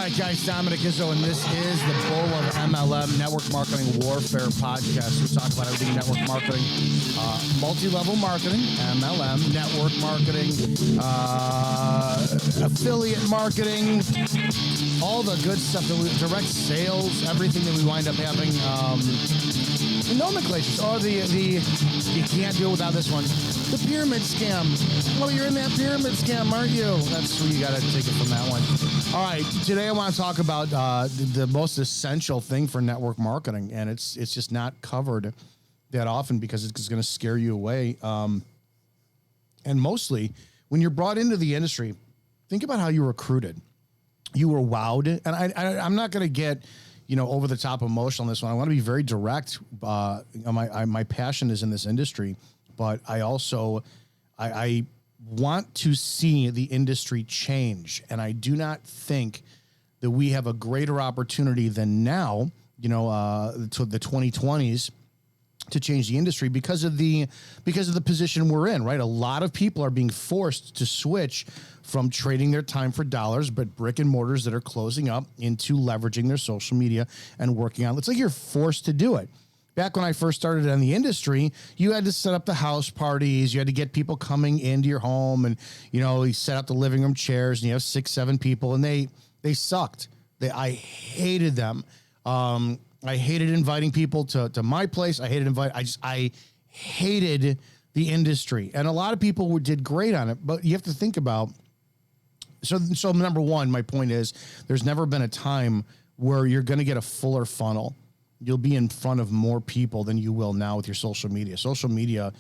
right, guys, Dominick Izzo, and this is the Bull of MLM Network Marketing Warfare Podcast. We talk about everything network marketing, multi-level marketing, MLM, network marketing, affiliate marketing, all the good stuff, direct sales, everything that we wind up having. The nomenclatures, you can't do it without this one. The pyramid scam. Well, you're in that pyramid scam, aren't you? That's where you got to take it from that one. All right, today I want to talk about the most essential thing for network marketing, and it's just not covered that often because it's going to scare you away. And mostly, when you're brought into the industry, think about how you're recruited. You were wowed, and I'm not going to get over the top emotional on this one. I want to be very direct. My passion is in this industry, but I also I want to see the industry change, and I do not think that we have a greater opportunity than now, to the 2020s to change the industry because of the position we're in, right? A lot of people are being forced to switch from trading their time for dollars, but brick and mortars that are closing up, into leveraging their social media and working on. It's like you're forced to do it. Back when I first started in the industry, you had to set up the house parties. You had to get people coming into your home, and you set up the living room chairs, and you have 6-7 people, and they sucked. I hated them. I hated inviting people to my place. I hated the industry, and a lot of people did great on it. But you have to think about. So number one, my point is, there's never been a time where you're going to get a fuller funnel. You'll be in front of more people than you will now with your social media. Social media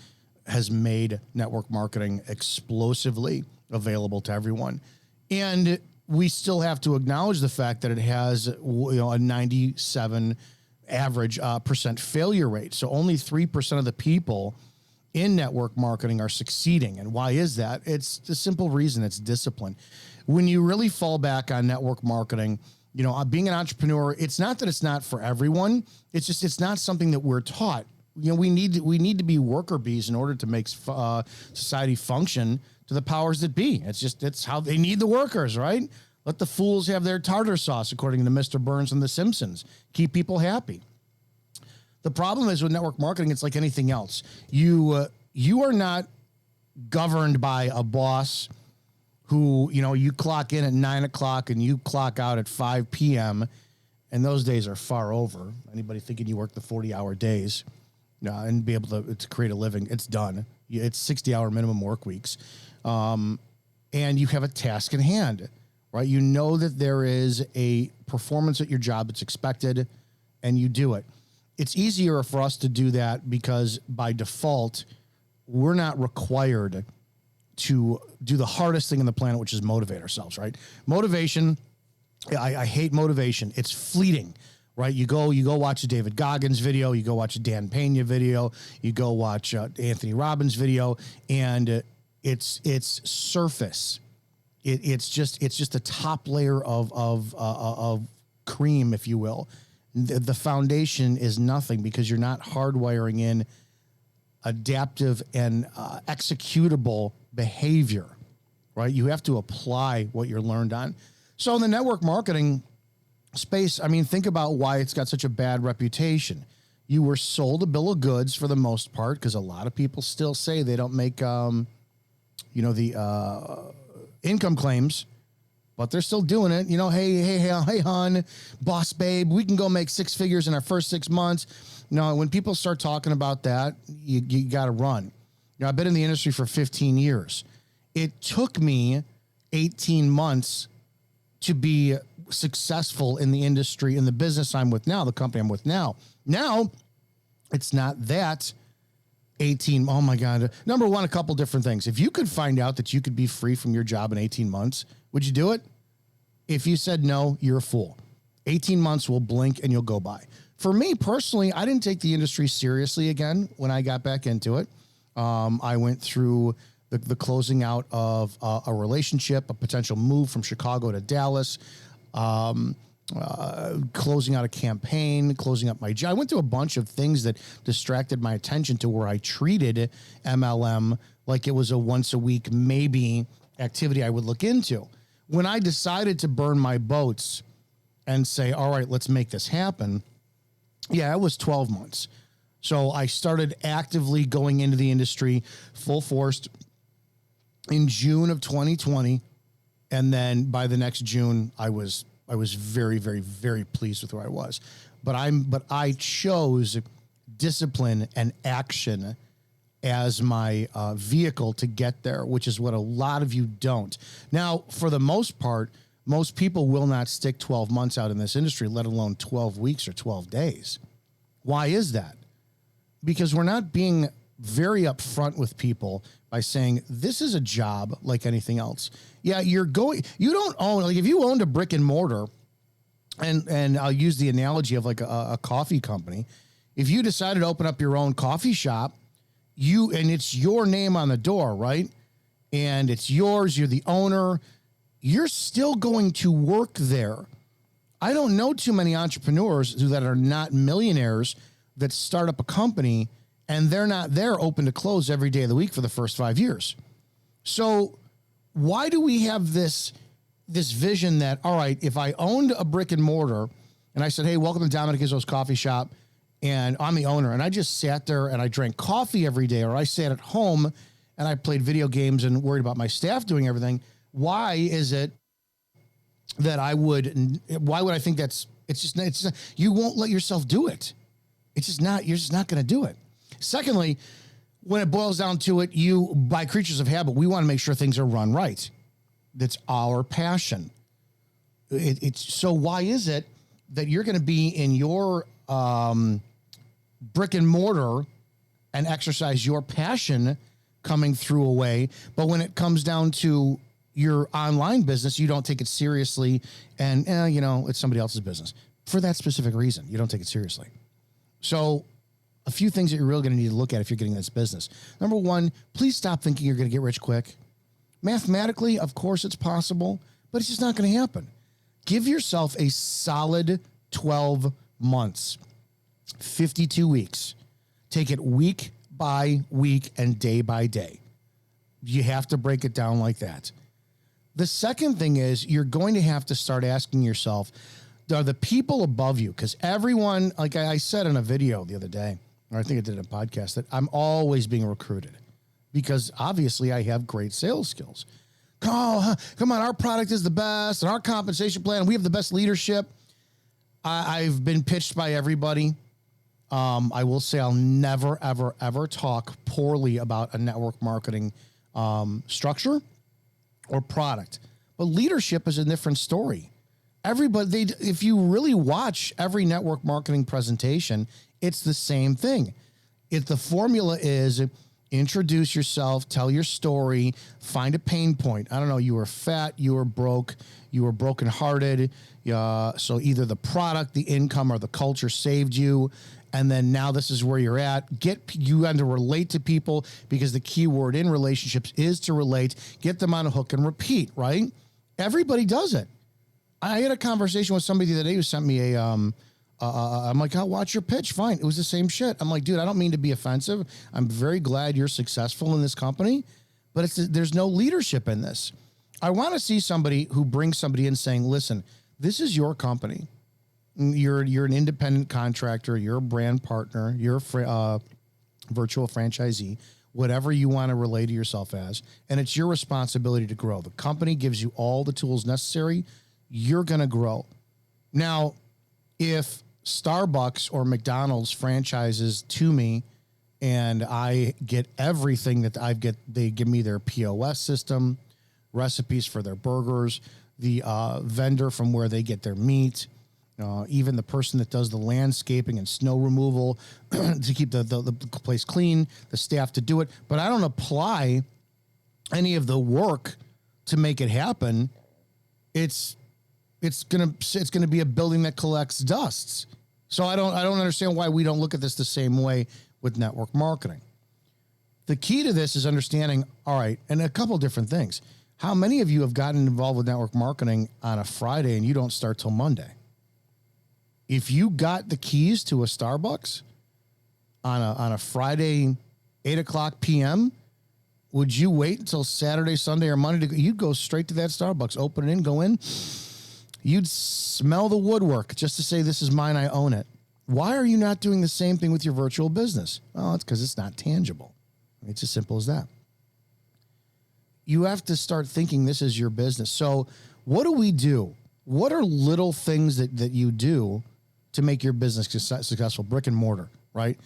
has made network marketing explosively available to everyone. And we still have to acknowledge the fact that it has a 97 average percent failure rate. So only 3% of the people in network marketing are succeeding. And why is that? It's the simple reason: it's discipline. When you really fall back on network marketing, being an entrepreneur, it's not that it's not for everyone. It's just, it's not something that we're taught. We need to be worker bees in order to make society function to the powers that be. It's how they need the workers, right? Let the fools have their tartar sauce, according to Mr. Burns and The Simpsons. Keep people happy. The problem is with network marketing, it's like anything else. You are not governed by a boss who, you clock in at 9 o'clock and you clock out at 5 p.m. And those days are far over. Anybody thinking you work the 40-hour days and be able to create a living, it's done. It's 60-hour minimum work weeks. And you have a task in hand, right? You know that there is a performance at your job that's expected, and you do it. It's easier for us to do that because by default, we're not required to do the hardest thing on the planet, which is motivate ourselves, right? Motivation, I hate motivation. It's fleeting, right? You go watch a David Goggins video, you go watch a Dan Pena video, you go watch Anthony Robbins video, and it's surface. It's just a top layer of cream, if you will. The foundation is nothing because you're not hardwiring in adaptive and executable behavior, right? You have to apply what you're learned on. So in the network marketing space, think about why it's got such a bad reputation. You were sold a bill of goods for the most part, because a lot of people still say they don't make, the income claims, but they're still doing it. Hey, hon, boss babe, we can go make 6 figures in our first 6 months. When people start talking about that, you got to run. I've been in the industry for 15 years. It took me 18 months to be successful in the industry, in the business I'm with now, the company I'm with now. Now, it's not that 18. Oh my God. Number one, a couple different things. If you could find out that you could be free from your job in 18 months, would you do it? If you said no, you're a fool. 18 months will blink and you'll go by. For me personally, I didn't take the industry seriously again when I got back into it. I went through the closing out of a relationship, a potential move from Chicago to Dallas, closing out a campaign, closing up my job. I went through a bunch of things that distracted my attention to where I treated MLM like it was a once a week maybe activity I would look into. When I decided to burn my boats and say, all right, let's make this happen. Yeah, it was 12 months. So I started actively going into the industry full force in June of 2020. And then by the next June, I was very, very, very pleased with where I was. But I chose discipline and action as my vehicle to get there, which is what a lot of you don't. Now, for the most part, most people will not stick 12 months out in this industry, let alone 12 weeks or 12 days. Why is that? Because we're not being very upfront with people by saying this is a job like anything else. Yeah, you don't own, like if you owned a brick and mortar, and I'll use the analogy of like a coffee company. If you decided to open up your own coffee shop, and it's your name on the door, right? And it's yours, you're the owner, you're still going to work there. I don't know too many entrepreneurs that are not millionaires that start up a company and they're not there open to close every day of the week for the first 5 years. So why do we have this vision that, all right, if I owned a brick and mortar and I said, hey, welcome to Dominick Izzo's coffee shop, and I'm the owner, and I just sat there and I drank coffee every day, or I sat at home and I played video games and worried about my staff doing everything, why is it that why would I think it's just, you won't let yourself do it. It's just not, you're just not going to do it. Secondly, when it boils down to it, by creatures of habit, we want to make sure things are run right. That's our passion. So why is it that you're going to be in your brick and mortar and exercise your passion coming through a way, but when it comes down to your online business, you don't take it seriously, and it's somebody else's business for that specific reason. You don't take it seriously. So a few things that you're really going to need to look at if you're getting this business. Number one, please stop thinking you're going to get rich quick. Mathematically, of course it's possible, but it's just not going to happen. Give yourself a solid 12 months, 52 weeks. Take it week by week and day by day. You have to break it down like that. The second thing is you're going to have to start asking yourself, are the people above you? Because everyone, like I said in a video the other day, or I think I did a podcast, that I'm always being recruited because obviously I have great sales skills. Oh, come on, our product is the best and our compensation plan, we have the best leadership. I've been pitched by everybody. I will say I'll never, ever, ever talk poorly about a network marketing structure or product. But leadership is a different story. Everybody, if you really watch every network marketing presentation, it's the same thing. The formula is introduce yourself, tell your story, find a pain point. I don't know, you were fat, you were broke, you were brokenhearted. So either the product, the income, or the culture saved you. And then now this is where you're at. You have to relate to people because the key word in relationships is to relate. Get them on a hook and repeat, right? Everybody does it. I had a conversation with somebody the other day who sent me I'm like, oh, watch your pitch. Fine. It was the same shit. I'm like, dude, I don't mean to be offensive. I'm very glad you're successful in this company, but there's no leadership in this. I want to see somebody who brings somebody in saying, listen, this is your company. You're an independent contractor. You're a brand partner. You're a virtual franchisee, whatever you want to relate to yourself as. And it's your responsibility to grow. The company gives you all the tools necessary. You're going to grow. Now, if Starbucks or McDonald's franchises to me and I get everything that they give me their POS system, recipes for their burgers, the vendor from where they get their meat, even the person that does the landscaping and snow removal to keep the place clean, the staff to do it. But I don't apply any of the work to make it happen. It's gonna be a building that collects dusts. So I don't understand why we don't look at this the same way with network marketing. The key to this is understanding, all right, and a couple different things. How many of you have gotten involved with network marketing on a Friday and you don't start till Monday? If you got the keys to a Starbucks on a Friday, 8:00 p.m., would you wait until Saturday, Sunday, or Monday you'd go straight to that Starbucks, open it in, go in, You'd smell the woodwork just to say, this is mine, I own it. Why are you not doing the same thing with your virtual business? Well, it's because it's not tangible. It's as simple as that. You have to start thinking this is your business. So what do we do? What are little things that you do to make your business successful? Brick and mortar, right?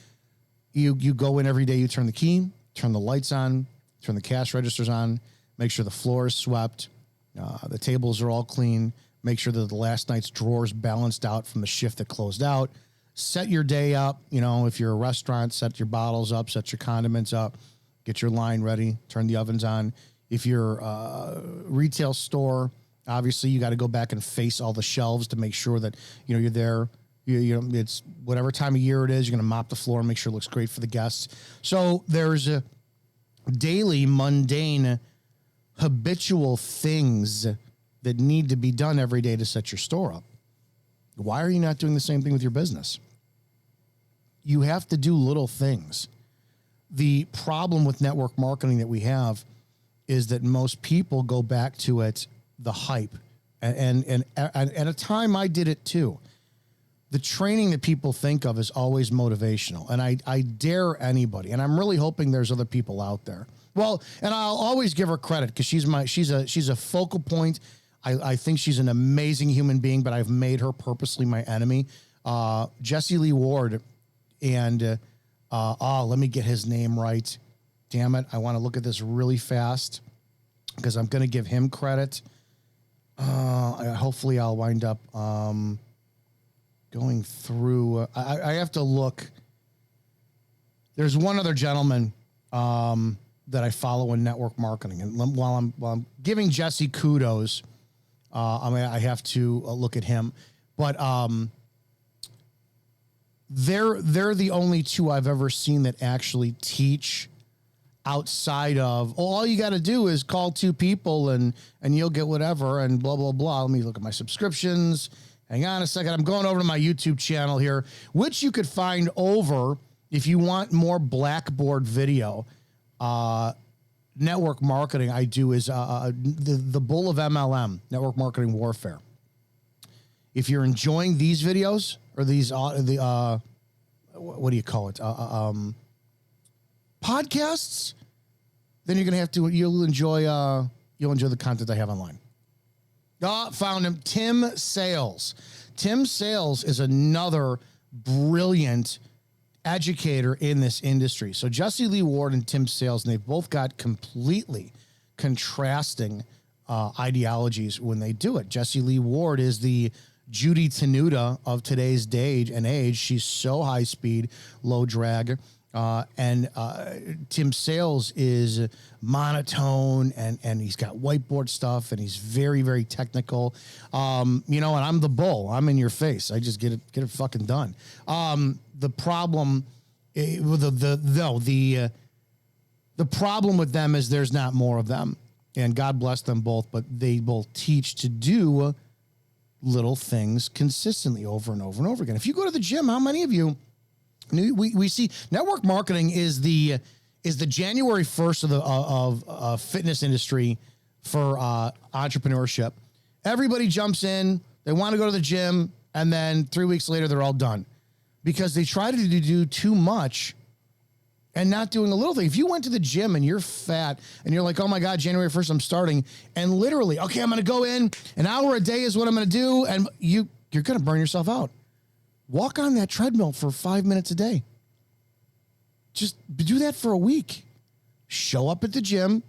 You go in every day, you turn the key, turn the lights on, turn the cash registers on, make sure the floor is swept, the tables are all clean, make sure that the last night's drawers balanced out from the shift that closed out. Set your day up. You know, if you're a restaurant, set your bottles up, set your condiments up, get your line ready, turn the ovens on. If you're a retail store, obviously you got to go back and face all the shelves to make sure that, you know, you're there. You know, it's whatever time of year it is, you're going to mop the floor and make sure it looks great for the guests. So there's a daily, mundane, habitual things that need to be done every day to set your store up. Why are you not doing the same thing with your business? You have to do little things. The problem with network marketing that we have is that most people go back to it, the hype. And at a time I did it too. The training that people think of is always motivational. And I dare anybody, and I'm really hoping there's other people out there. Well, and I'll always give her credit because she's a focal point. I think she's an amazing human being, but I've made her purposely my enemy. Jesse Lee Ward, and let me get his name right. Damn it. I want to look at this really fast because I'm going to give him credit. Hopefully I'll wind up going through. I have to look. There's one other gentleman that I follow in network marketing. And while I'm giving Jesse kudos, I have to look at him. But they're the only two I've ever seen that actually teach outside of, all you got to do is call two people and you'll get whatever and blah, blah, blah. Let me look at my subscriptions. Hang on a second. I'm going over to my YouTube channel here, which you could find over if you want more Blackboard video. Network marketing I do is the Bull of MLM, Network Marketing Warfare. If you're enjoying these videos or these what do you call it? Podcasts, then you're gonna have to. You'll enjoy the content I have online. Found him, Tim Sales. Tim Sales is another brilliant educator in this industry. So Jesse Lee Ward and Tim Sales, and they've both got completely contrasting ideologies when they do it. Jesse Lee Ward is the Judy Tenuta of today's day and age. She's so high speed, low drag. And Tim Sales is monotone and he's got whiteboard stuff and he's very, very technical. And I'm the bull. I'm in your face. I just get it fucking done. The problem, the problem with them is there's not more of them, and God bless them both, but they both teach to do little things consistently over and over and over again. If you go to the gym, how many of you, we see network marketing is the January 1st of fitness industry for entrepreneurship. Everybody jumps in, they want to go to the gym, and then 3 weeks later they're all done because they try to do too much and not doing a little thing. If you went to the gym and you're fat and you're like, oh my God, January 1st, I'm starting, and literally, okay, I'm going to go in, an hour a day is what I'm going to do, and you're going to burn yourself out. Walk on that treadmill for 5 minutes a day. Just do that for a week. Show up at the gym,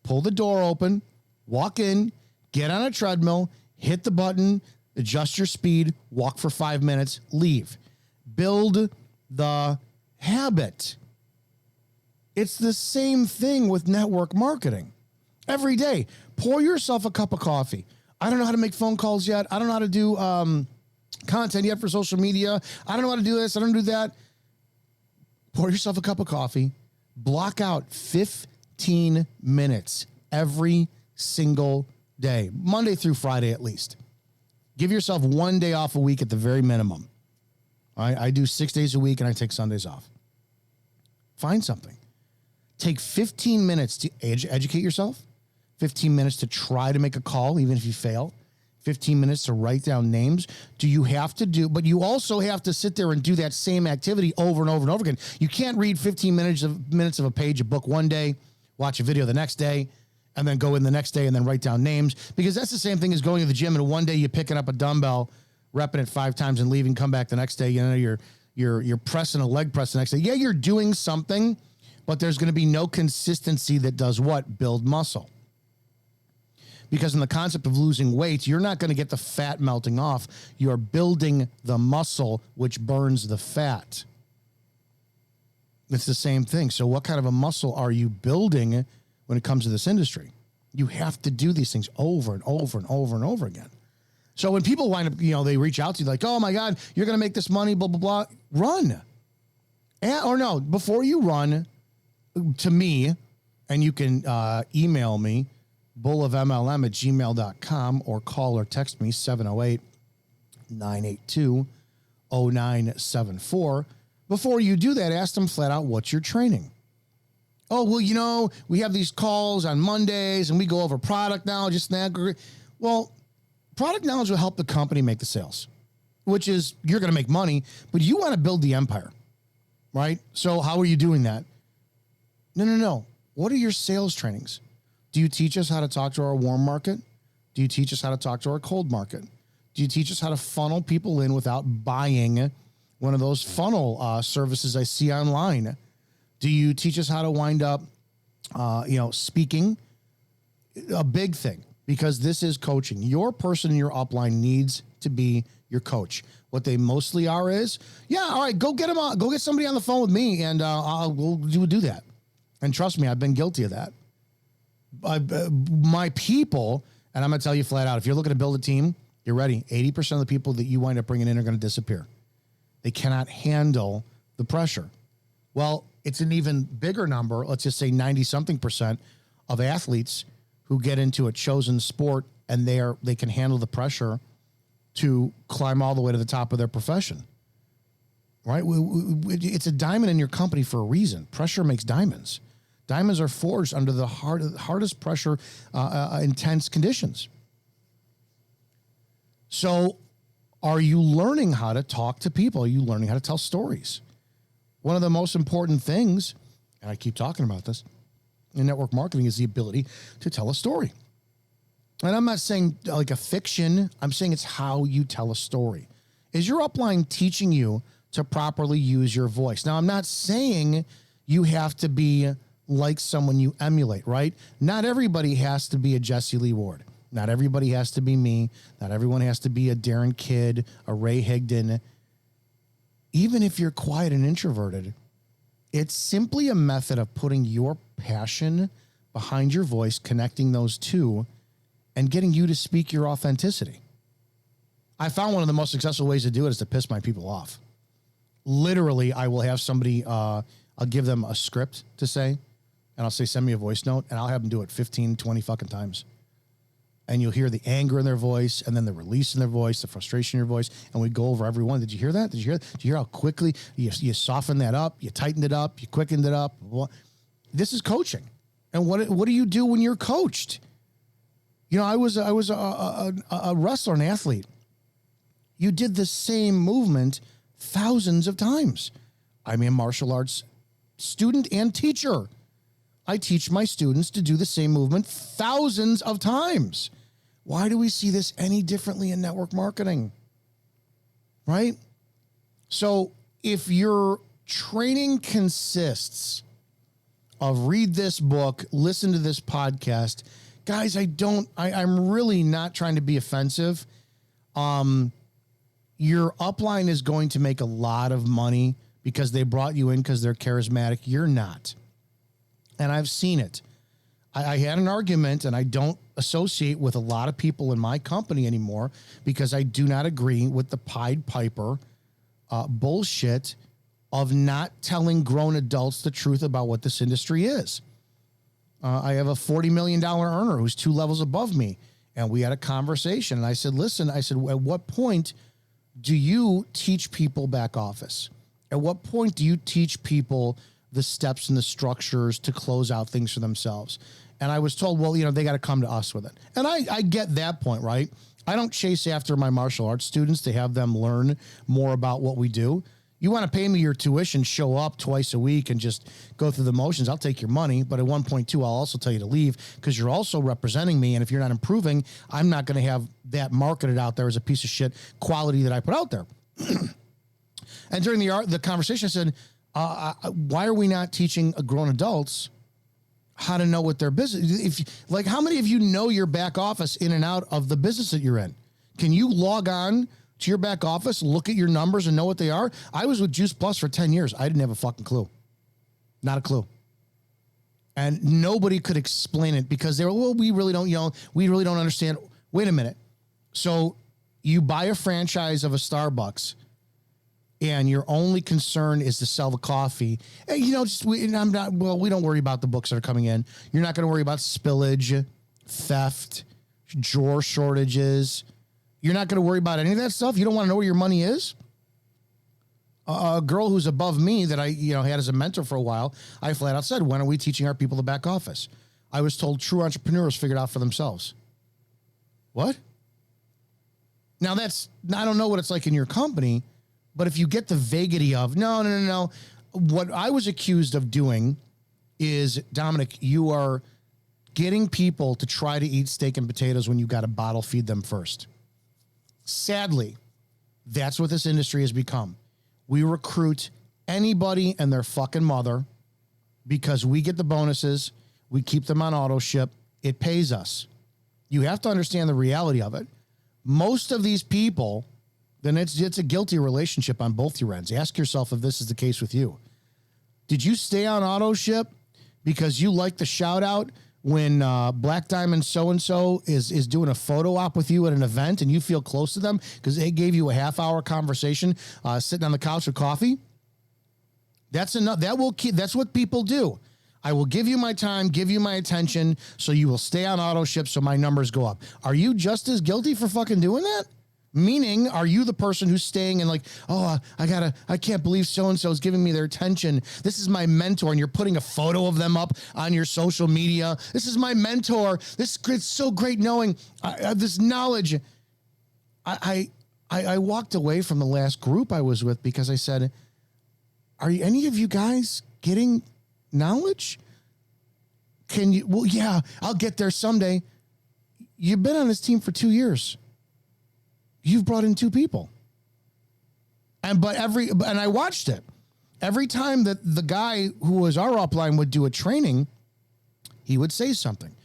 pull the door open, walk in, get on a treadmill, hit the button, adjust your speed, walk for 5 minutes, leave. Build the habit. It's the same thing with network marketing. Every day, pour yourself a cup of coffee. I don't know how to make phone calls yet. I don't know how to do content yet for social media. I don't know how to do this. I don't do that. Pour yourself a cup of coffee. Block out 15 minutes every single day, Monday through Friday at least. Give yourself 1 day off a week at the very minimum. I do 6 days a week and I take Sundays off. Find something. Take 15 minutes to educate yourself, 15 minutes to try to make a call, even if you fail, 15 minutes to write down names? Do you have to do, but you also have to sit there and do that same activity over and over and over again. You can't read 15 minutes of a page of book one day, watch a video the next day, and then go in the next day and then write down names, because that's the same thing as going to the gym and one day you're picking up a dumbbell, repping it 5 times and leaving, come back the next day, you know, you're pressing a leg press the next day. Yeah, you're doing something, but there's going to be no consistency that does what? Build muscle. Because in the concept of losing weight, you're not going to get the fat melting off. You're building the muscle, which burns the fat. It's the same thing. So what kind of a muscle are you building when it comes to this industry? You have to do these things over and over and over and over again. So when people wind up, you know, they reach out to you like, oh my God, you're going to make this money, blah, blah, blah. Run. Or no, before you run to me, and you can email me, bullofmlm@gmail.com, or call or text me 708-982-0974. Before you do that, ask them flat out, what's your training? Oh, well, you know, we have these calls on Mondays and we go over product knowledge. Well, product knowledge will help the company make the sales, which is you're going to make money, but you want to build the empire, right? So how are you doing that? No. What are your sales trainings? Do you teach us how to talk to our warm market? Do you teach us how to talk to our cold market? Do you teach us how to funnel people in without buying one of those funnel services I see online? Do you teach us how to wind up, speaking? A big thing, because this is coaching. Your person in your upline needs to be your coach. What they mostly are is, all right, go get them on, go get somebody on the phone with me, and we'll do that. And trust me, I've been guilty of that. My people, and I'm going to tell you flat out, if you're looking to build a team, you're ready. 80% of the people that you wind up bringing in are going to disappear. They cannot handle the pressure. Well, it's an even bigger number. Let's just say 90-something% of athletes who get into a chosen sport and they can handle the pressure to climb all the way to the top of their profession. Right? It's a diamond in your company for a reason. Pressure makes diamonds. Diamonds are forged under the hardest pressure, intense conditions. So are you learning how to talk to people? Are you learning how to tell stories? One of the most important things, and I keep talking about this, in network marketing is the ability to tell a story. And I'm not saying like a fiction. I'm saying it's how you tell a story. Is your upline teaching you to properly use your voice? Now, I'm not saying you have to be like someone you emulate, right? Not everybody has to be a Jesse Lee Ward. Not everybody has to be me. Not everyone has to be a Darren Kidd, a Ray Higdon. Even if you're quiet and introverted, it's simply a method of putting your passion behind your voice, connecting those two, and getting you to speak your authenticity. I found one of the most successful ways to do it is to piss my people off. Literally, I will have somebody, I'll give them a script to say, and I'll say, send me a voice note, and I'll have them do it 15, 20 fucking times. And you'll hear the anger in their voice, and then the release in their voice, the frustration in your voice, and we go over every one. Did you hear that? Did you hear how quickly you softened that up, you tightened it up, you quickened it up? This is coaching. And what do you do when you're coached? You know, I was a wrestler, an athlete. You did the same movement thousands of times. I'm a martial arts student and teacher. I teach my students to do the same movement thousands of times. Why do we see this any differently in network marketing? Right? So if your training consists of read this book, listen to this podcast, guys, I'm really not trying to be offensive. Your upline is going to make a lot of money because they brought you in because they're charismatic. You're not. And I've seen it. I had an argument, and I don't associate with a lot of people in my company anymore because I do not agree with the Pied Piper bullshit of not telling grown adults the truth about what this industry is. I have a $40 million earner who's 2 levels above me, and we had a conversation. And I said, listen, at what point do you teach people back office? At what point do you teach people the steps and the structures to close out things for themselves? And I was told, well, they got to come to us with it. And I get that point, right? I don't chase after my martial arts students to have them learn more about what we do. You want to pay me your tuition, show up twice a week and just go through the motions, I'll take your money. But at 1.2, I'll also tell you to leave because you're also representing me. And if you're not improving, I'm not going to have that marketed out there as a piece of shit quality that I put out there. And during the conversation, I said, why are we not teaching grown adults how to know what their business, how many of you know your back office in and out of the business that you're in? Can you log on to your back office, look at your numbers and know what they are? I was with Juice Plus for 10 years. I didn't have a fucking clue. Not a clue. And nobody could explain it because they were, well, we really don't understand. Wait a minute. So you buy a franchise of a Starbucks and your only concern is to sell the coffee. And, we don't worry about the books that are coming in. You're not going to worry about spillage, theft, drawer shortages. You're not going to worry about any of that stuff. You don't want to know where your money is. A girl who's above me that I had as a mentor for a while, I flat out said, when are we teaching our people the back office? I was told true entrepreneurs figure it out for themselves. What? Now I don't know what it's like in your company, but if you get the vaguity of, no. What I was accused of doing is, Dominick, you are getting people to try to eat steak and potatoes when you got to bottle feed them first. Sadly, that's what this industry has become. We recruit anybody and their fucking mother because we get the bonuses. We keep them on auto ship. It pays us. You have to understand the reality of it. Most of these people, then it's a guilty relationship on both your ends. Ask yourself if this is the case with you. Did you stay on auto ship because you like the shout out when Black Diamond so-and-so is doing a photo op with you at an event and you feel close to them because they gave you a half-hour conversation sitting on the couch with coffee? That's enough. That's what people do. I will give you my time, give you my attention, so you will stay on auto ship so my numbers go up. Are you just as guilty for fucking doing that? Meaning, are you the person who's staying and like, oh, I can't believe so-and-so is giving me their attention. This is my mentor. And you're putting a photo of them up on your social media. This is my mentor. It's so great knowing this knowledge. I walked away from the last group I was with because I said, are any of you guys getting knowledge? Can you? Well, yeah, I'll get there someday. You've been on this team for 2 years. You've brought in 2 people. And I watched it. Every time that the guy who was our upline would do a training, he would say something.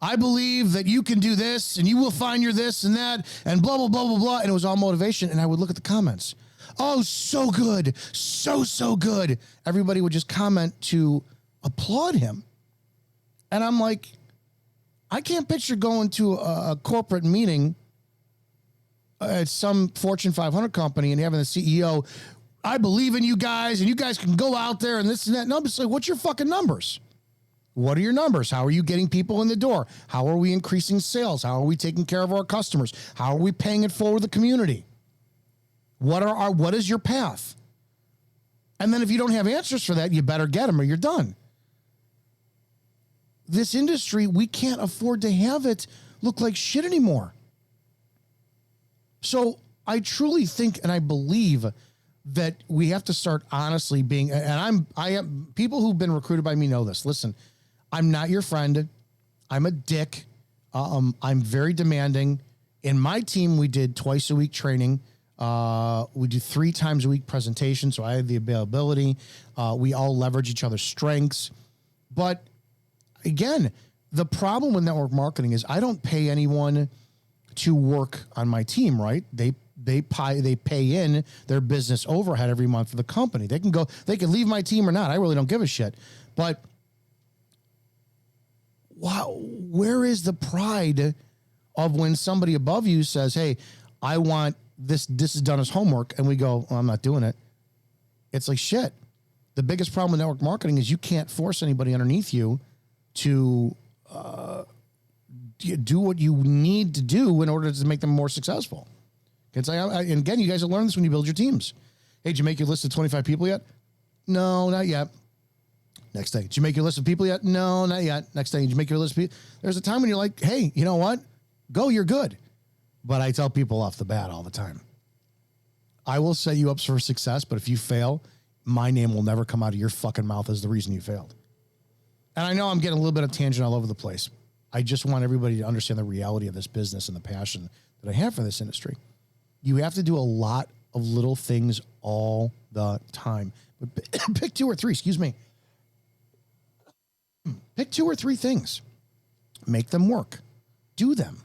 I believe that you can do this and you will find your this and that and blah, blah, blah, blah, blah. And it was all motivation. And I would look at the comments. Oh, so good. So good. Everybody would just comment to applaud him. And I'm like, I can't picture going to a corporate meeting at some Fortune 500 company and having the CEO, I believe in you guys and you guys can go out there and this and that. No, it's like, what's your fucking numbers? What are your numbers? How are you getting people in the door? How are we increasing sales? How are we taking care of our customers? How are we paying it forward the community? What is your path? And then if you don't have answers for that, you better get them or you're done. This industry, we can't afford to have it look like shit anymore. So I truly think and I believe that we have to start honestly being, and I am people who've been recruited by me know this. Listen, I'm not your friend. I'm a dick. I'm very demanding. In my team, we did twice a week training. We do 3 times a week presentation. So I have the availability. We all leverage each other's strengths. But again, the problem with network marketing is I don't pay anyone to work on my team, right? They pay in their business overhead every month for the company. They can leave my team or not. I really don't give a shit. But wow, where is the pride of when somebody above you says, hey, I want this is done as homework, and we go, well, I'm not doing it. It's like shit. The biggest problem with network marketing is you can't force anybody underneath you to do what you need to do in order to make them more successful. It's like, and again, you guys will learn this when you build your teams. Hey, did you make your list of 25 people yet? No, not yet. Next day, did you make your list of people yet? No, not yet. Next day, did you make your list of people? There's a time when you're like, hey, you know what? Go, you're good. But I tell people off the bat all the time, I will set you up for success, but if you fail, my name will never come out of your fucking mouth as the reason you failed. And I know I'm getting a little bit of tangent all over the place. I just want everybody to understand the reality of this business and the passion that I have for this industry. You have to do a lot of little things all the time. But pick 2 or 3, excuse me. Pick 2 or 3 things. Make them work. Do them.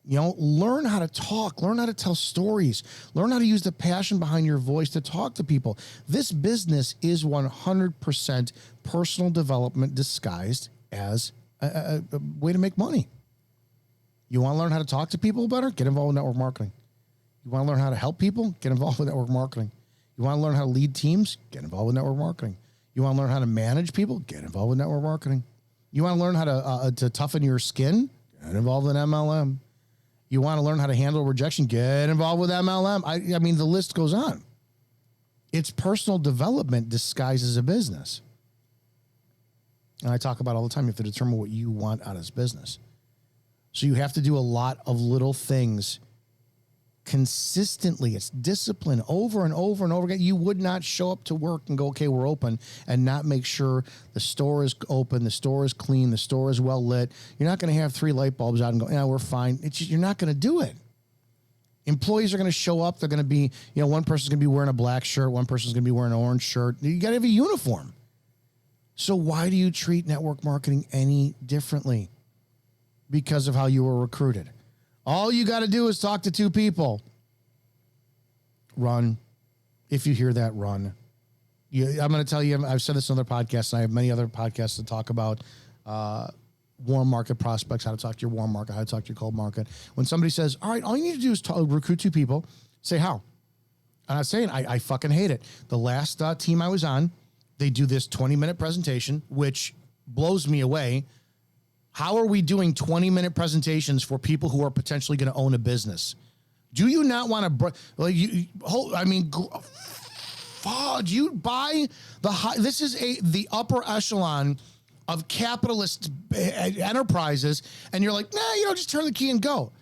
You know, learn how to talk, learn how to tell stories, learn how to use the passion behind your voice to talk to people. This business is 100% personal development disguised as a way to make money. You want to learn how to talk to people better? Get involved with network marketing. You want to learn how to help people? Get involved with network marketing. You want to learn how to lead teams? Get involved with network marketing. You want to learn how to manage people? Get involved with network marketing. You want to learn how to toughen your skin? Get involved with MLM. You want to learn how to handle rejection? Get involved with MLM. I mean, the list goes on. It's personal development disguised as a business. And I talk about all the time, you have to determine what you want out of this business. So you have to do a lot of little things consistently. It's discipline over and over and over again. You would not show up to work and go, okay, we're open, and not make sure the store is open, the store is clean, the store is well lit. You're not going to have 3 light bulbs out and go, yeah, we're fine. It's just, you're not going to do it. Employees are going to show up. They're going to be, you know, one person's going to be wearing a black shirt. One person's going to be wearing an orange shirt. You got to have a uniform. So why do you treat network marketing any differently? Because of how you were recruited. All you got to do is talk to 2 people. Run. If you hear that, run. I'm going to tell you, I've said this on other podcasts, and I have many other podcasts to talk about warm market prospects, how to talk to your warm market, how to talk to your cold market. When somebody says, all right, all you need to do is recruit 2 people, say how. And I'm saying, I fucking hate it. The last team I was on, they do this 20-minute presentation, which blows me away. How are we doing 20-minute presentations for people who are potentially going to own a business? Do you not want to? Do you buy the high? This is the upper echelon of capitalist enterprises, and you're like, nah, just turn the key and go.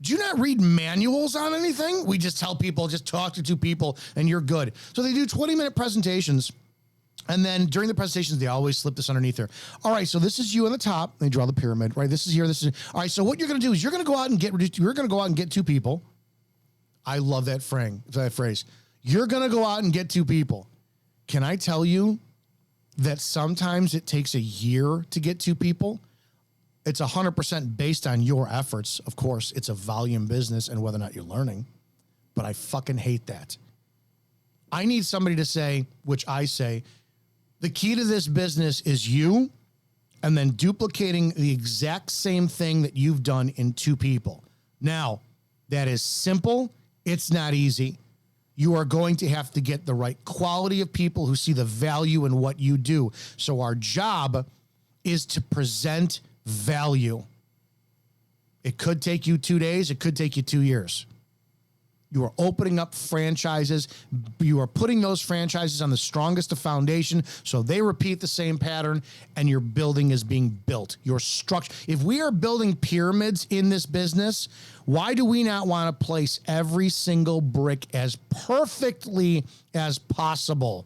Do you not read manuals on anything? We just tell people, just talk to 2 people, and you're good. So they do 20-minute presentations. And then during the presentations, they always slip this underneath there. All right, so this is you on the top. They draw the pyramid, right? This is here. This is all right. So what you're going to do is you're going to go out and get 2 people. I love that phrase. You're going to go out and get 2 people. Can I tell you that sometimes it takes a year to get 2 people? It's 100% based on your efforts. Of course, it's a volume business and whether or not you're learning. But I fucking hate that. I need somebody to say, which I say, the key to this business is you, and then duplicating the exact same thing that you've done in 2 people. Now, that is simple. It's not easy. You are going to have to get the right quality of people who see the value in what you do. So our job is to present value. It could take you 2 days. It could take you 2 years. You are opening up franchises. You are putting those franchises on the strongest of foundation so they repeat the same pattern, and your building is being built. Your structure. If we are building pyramids in this business, why do we not want to place every single brick as perfectly as possible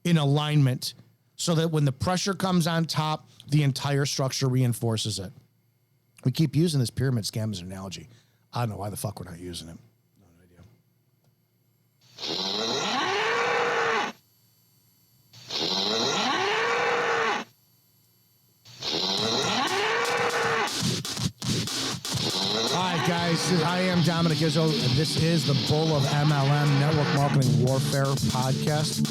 in alignment so that when the pressure comes on top, the entire structure reinforces it? We keep using this pyramid scam as an analogy. I don't know why the fuck we're not using it. Hi, guys. I am Dominick Izzo, and this is the Bull of MLM Network Marketing Warfare podcast.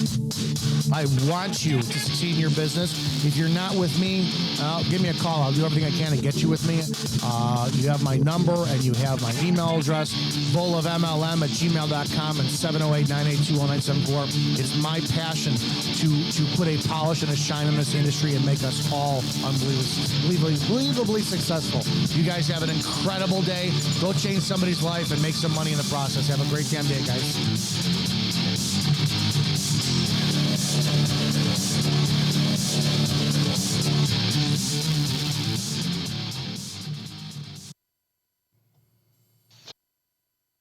I want you to succeed in your business. If you're not with me, give me a call. I'll do everything I can to get you with me. You have my number and you have my email address, bullofmlm@gmail.com and 708-982-0974. It's my passion to put a polish and a shine in this industry and make us all unbelievably successful. You guys have an incredible day. Go change somebody's life and make some money in the process. Have a great damn day, guys.